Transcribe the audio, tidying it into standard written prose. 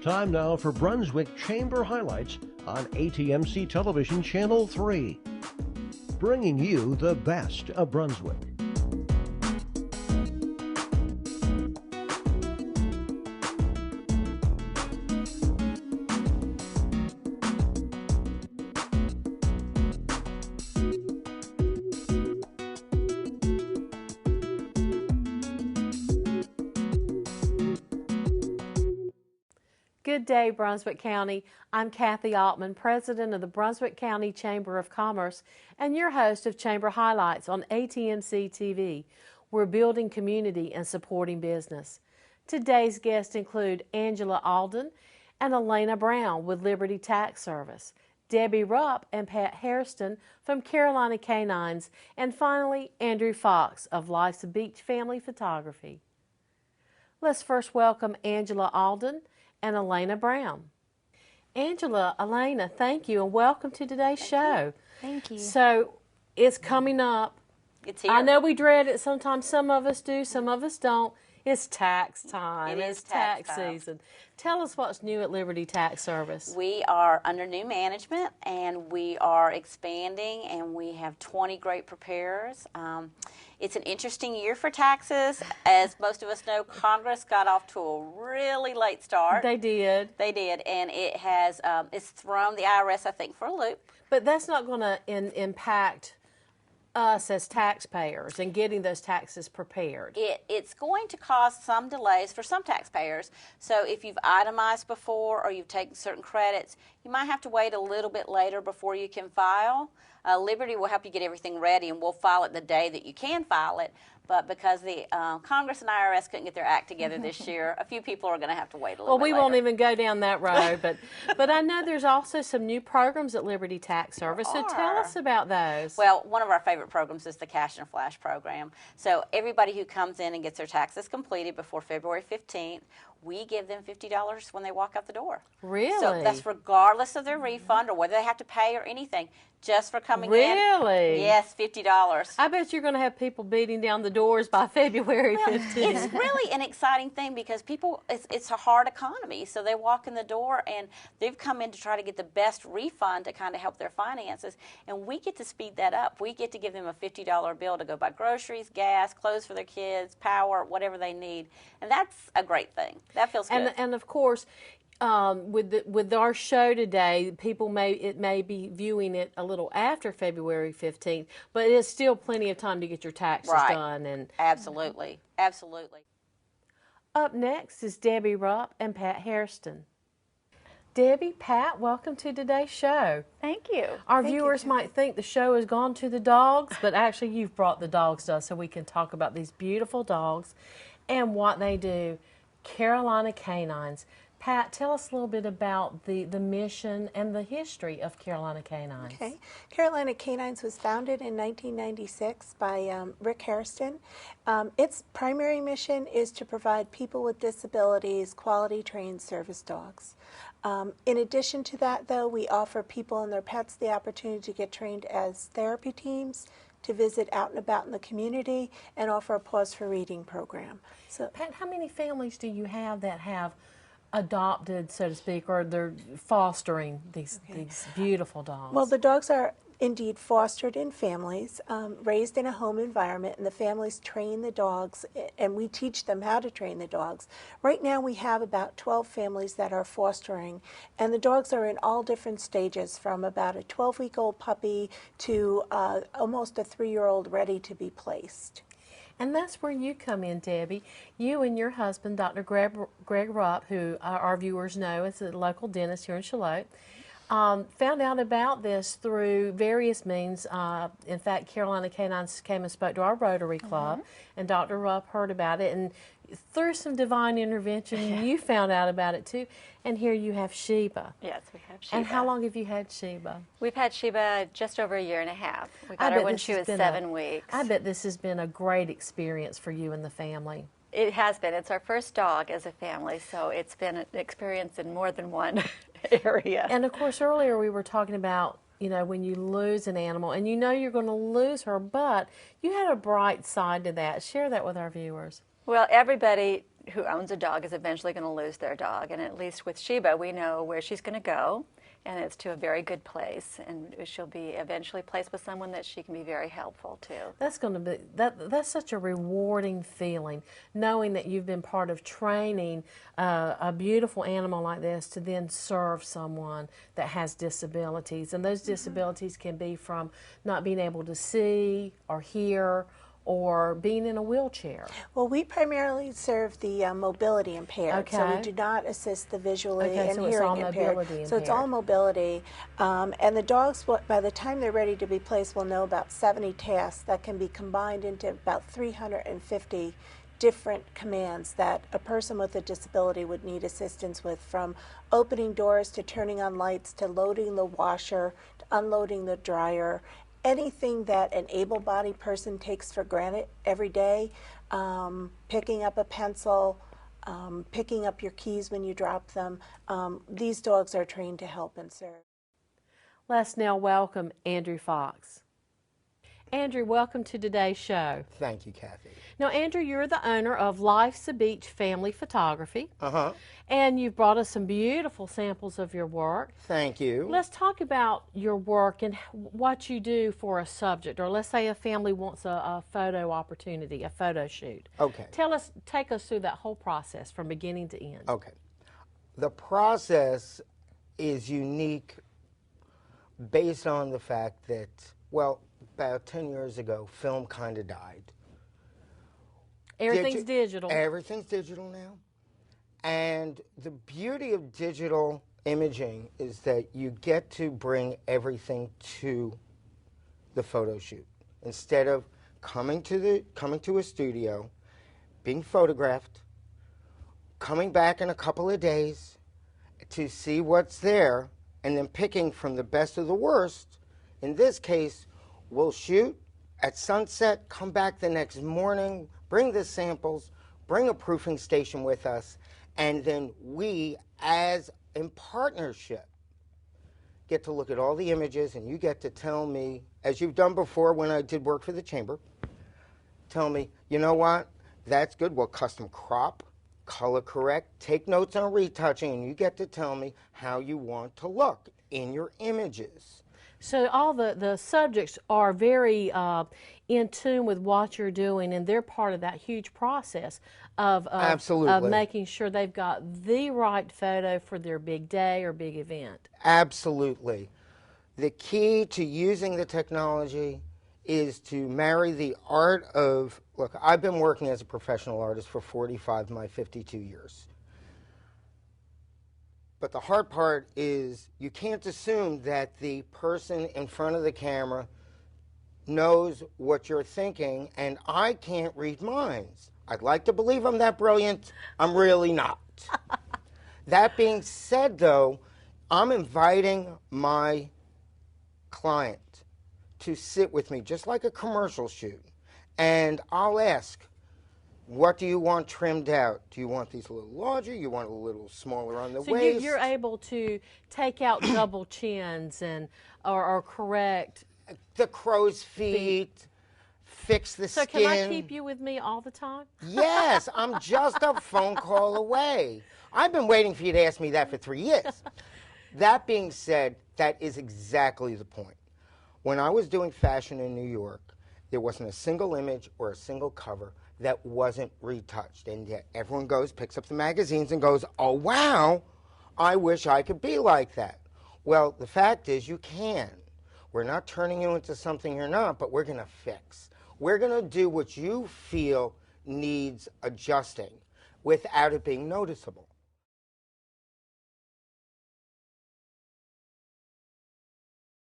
Time now for Brunswick Chamber Highlights on ATMC Television Channel 3. Bringing you the best of Brunswick. Good day, Brunswick County. I'm Kathy Altman, President of the Brunswick County Chamber of Commerce and your host of Chamber Highlights on ATMC-TV. We're building community and supporting business. Today's guests include Angela Alden and Alana Brown with Liberty Tax Service, Debbie Rupp and Pat Hairston from Carolina Canines, and finally, Andrew Fox of Life's Beach Family Photography. Let's first welcome Angela Alden and Alana Brown. Angela, Alana, thank you and welcome to today's show. Thank you. So it's coming up. It's here. I know we dread it sometimes. Some of us do, some of us don't. It's tax time. It's tax time. season. Tell us what's new at Liberty Tax Service. We are under new management and we are expanding and we have 20 great preparers. It's an interesting year for taxes. As most of us know, Congress got off to a really late start. They did. They did, and it has it's thrown the IRS, I think, for a loop. But that's not going to impact us as taxpayers and getting those taxes prepared. It's going to cause some delays for some taxpayers. So if you've itemized before or you've taken certain credits, you might have to wait a little bit later before you can file. Liberty will help you get everything ready, and we'll file it the day that you can file it. But because the Congress and IRS couldn't get their act together this year, a few people are going to have to wait a little bit Well, we later. won't even go down that road, but I know there's also some new programs at Liberty Tax Service, so tell us about those. Well, one of our favorite programs is the Cash and Flash program. So everybody who comes in and gets their taxes completed before February 15th, we give them $50 when they walk out the door. Really? So that's regardless of their refund or whether they have to pay or anything, just for coming in. Really? Yes, $50. I bet you're going to have people beating down the doors by February 15th. It's really an exciting thing because people, it's a hard economy, so they walk in the door and they've come in to try to get the best refund to kind of help their finances, and we get to speed that up. We get to give them a $50 bill to go buy groceries, gas, clothes for their kids, power, whatever they need, and that's a great thing. That feels good. And of course, with our show today, people may be viewing it a little after February 15th, but it's still plenty of time to get your taxes done. And absolutely. Up next is Debbie Rupp and Pat Hairston. Debbie, Pat, welcome to today's show. Thank you. Our viewers might think the show has gone to the dogs, but actually you've brought the dogs to us so we can talk about these beautiful dogs and what they do. Carolina Canines. Pat, tell us a little bit about the mission and the history of Carolina Canines. Okay. Carolina Canines was founded in 1996 by Rick Hairston. Its primary mission is to provide people with disabilities quality trained service dogs. In addition to that, though, we offer people and their pets the opportunity to get trained as therapy teams, to visit out and about in the community, and offer a Pause for Reading program. So, Pat, how many families do you have that have adopted, so to speak, or they're fostering these beautiful dogs? Well, the dogs are indeed fostered in families, raised in a home environment, and the families train the dogs, and we teach them how to train the dogs. Right now we have about 12 families that are fostering, and the dogs are in all different stages, from about a 12-week-old puppy to almost a 3-year-old ready to be placed. And that's where you come in, Debbie. You and your husband, Dr. Greg Rupp, who our viewers know is a local dentist here in Charlotte, found out about this through various means. In fact, Carolina Canines came and spoke to our Rotary Club, and Dr. Rupp heard about it, and through some divine intervention, you found out about it too. And here you have Sheba. Yes, we have Sheba. And how long have you had Sheba? We've had Sheba just over 1.5 years. We got her when she was 7 weeks. I bet this has been a great experience for you and the family. It has been. It's our first dog as a family, so it's been an experience in more than one area. And of course, earlier we were talking about, you know, when you lose an animal, and you know you're going to lose her, but you had a bright side to that. Share that with our viewers. Well, everybody who owns a dog is eventually going to lose their dog. And at least with Sheba, we know where she's going to go, and it's to a very good place. And she'll be eventually placed with someone that she can be very helpful to. That's going to be that's such a rewarding feeling, knowing that you've been part of training a beautiful animal like this to then serve someone that has disabilities. And those disabilities can be from not being able to see or hear, or being in a wheelchair. Well, we primarily serve the mobility impaired, so we Okay. do not assist the visually Okay, and so it's hearing all impaired. mobility So it's all impaired. mobility, and the dogs, by the time they're ready to be placed, will know about 70 tasks that can be combined into about 350 different commands that a person with a disability would need assistance with, from opening doors to turning on lights to loading the washer to unloading the dryer. Anything that an able-bodied person takes for granted every day, picking up a pencil, picking up your keys when you drop them, these dogs are trained to help and serve. Let's now welcome Andrew Fox. Andrew, welcome to today's show. Thank you, Kathy. Now, Andrew, you're the owner of Life's a Beach Family Photography, Uh-huh. and you've brought us some beautiful samples of your work. Thank you. Let's talk about your work and what you do for a subject, or let's say a family wants a photo opportunity, a photo shoot. Okay. Take us through that whole process from beginning to end. Okay. The process is unique based on the fact that, well, about 10 years ago, film kind of died. Everything's digital. Everything's digital now. And the beauty of digital imaging is that you get to bring everything to the photo shoot. Instead of coming to a studio, being photographed, coming back in a couple of days to see what's there, and then picking from the best of the worst. In this case, we'll shoot at sunset, come back the next morning, bring the samples, bring a proofing station with us, and then we, as in partnership, get to look at all the images, and you get to tell me, as you've done before when I did work for the Chamber, tell me, you know what, that's good, we'll custom crop, color correct, take notes on retouching, and you get to tell me how you want to look in your images. So all the subjects are very in tune with what you're doing, and they're part of that huge process of Absolutely. making sure they've got the right photo for their big day or big event. Absolutely. The key to using the technology is to marry the art of, look, I've been working as a professional artist for 45 of my 52 years. But the hard part is you can't assume that the person in front of the camera knows what you're thinking, and I can't read minds. I'd like to believe I'm that brilliant. I'm really not. That being said, though, I'm inviting my client to sit with me, just like a commercial shoot, and I'll ask, what do you want trimmed out? Do you want these a little larger? You want a little smaller on the waist? So you're able to take out double chins and or correct the crow's feet, fix the So skin. can I keep you with me all the time? Yes, I'm just a phone call away. I've been waiting for you to ask me that for 3 years. That being said, that is exactly the point. When I was doing fashion in New York, there wasn't a single image or a single cover that wasn't retouched. And yet everyone goes, picks up the magazines and goes, oh, wow, I wish I could be like that. Well, the fact is you can. We're not turning you into something you're not, but we're going to fix. We're going to do what you feel needs adjusting without it being noticeable.